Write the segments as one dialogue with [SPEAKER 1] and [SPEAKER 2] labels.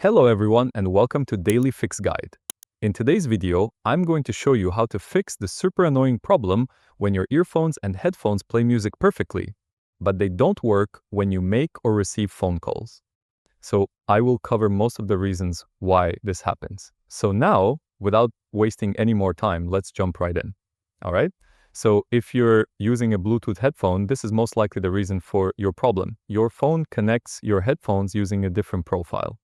[SPEAKER 1] Hello everyone and welcome to Daily Fix Guide. In today's video, I'm going to show you how to fix the super annoying problem when your earphones and headphones play music perfectly, but they don't work when you make or receive phone calls. So I will cover most of the reasons why this happens. So now, without wasting any more time, let's jump right in. All right? So if you're using a Bluetooth headphone, this is most likely the reason for your problem. Your phone connects your headphones using a different profile.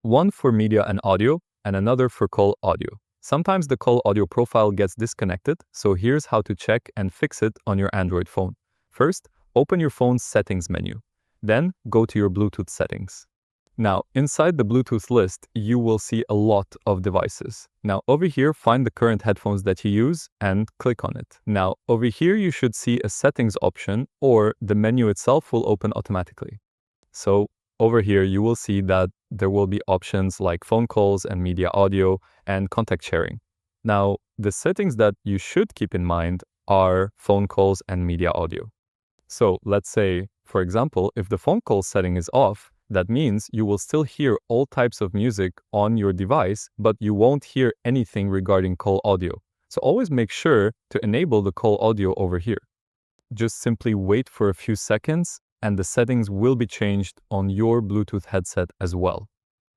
[SPEAKER 1] One for media and audio, and another for call audio. Sometimes the call audio profile gets disconnected, so here's how to check and fix it on your Android phone. First, open your phone's settings menu. Then, go to your Bluetooth settings. Now, inside the Bluetooth list, you will see a lot of devices. Now, over here, find the current headphones that you use and click on it. Now, over here, you should see a settings option, or the menu itself will open automatically. So, over here, you will see that there will be options like phone calls and media audio and contact sharing. Now, the settings that you should keep in mind are phone calls and media audio. So let's say, for example, if the phone call setting is off, that means you will still hear all types of music on your device, but you won't hear anything regarding call audio. So always make sure to enable the call audio over here. Just simply wait for a few seconds and the settings will be changed on your Bluetooth headset as well.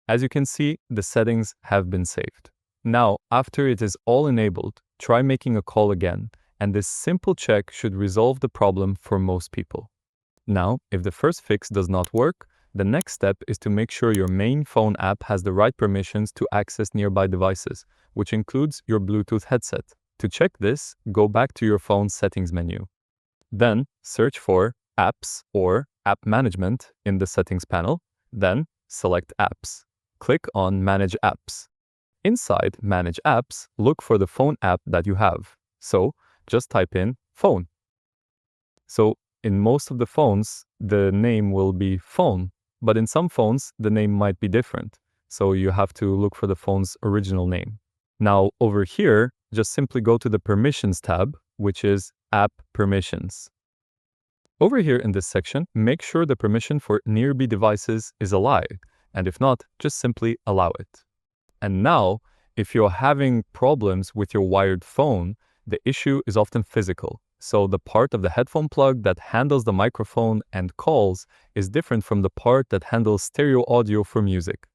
[SPEAKER 1] As you can see, the settings have been saved. Now, after it is all enabled, try making a call again, and this simple check should resolve the problem for most people. Now, if the first fix does not work, the next step is to make sure your main phone app has the right permissions to access nearby devices, which includes your Bluetooth headset. To check this, go back to your phone's settings menu. Then, search for Apps or App Management in the Settings panel. Then, select Apps. Click on Manage Apps. Inside Manage Apps, look for the phone app that you have. So, just type in Phone. So, in most of the phones, the name will be Phone, but in some phones, the name might be different. So, you have to look for the phone's original name. Now, over here, just simply go to the Permissions tab, which is App Permissions. Over here in this section, make sure the permission for nearby devices is alive, and if not, just simply allow it. And now, if you're having problems with your wired phone, the issue is often physical. So the part of the headphone plug that handles the microphone and calls is different from the part that handles stereo audio for music.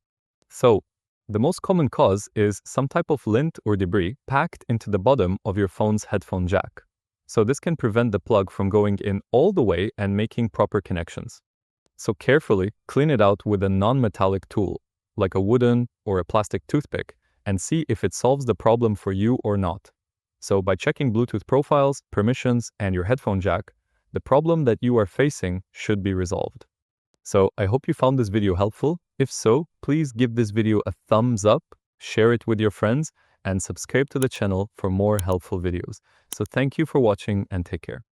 [SPEAKER 1] So the most common cause is some type of lint or debris packed into the bottom of your phone's headphone jack. So this can prevent the plug from going in all the way and making proper connections. So carefully clean it out with a non-metallic tool, like a wooden or a plastic toothpick, and see if it solves the problem for you or not. So by checking Bluetooth profiles, permissions, and your headphone jack, the problem that you are facing should be resolved. So I hope you found this video helpful. If so, please give this video a thumbs up, share it with your friends, and subscribe to the channel for more helpful videos. So thank you for watching and take care.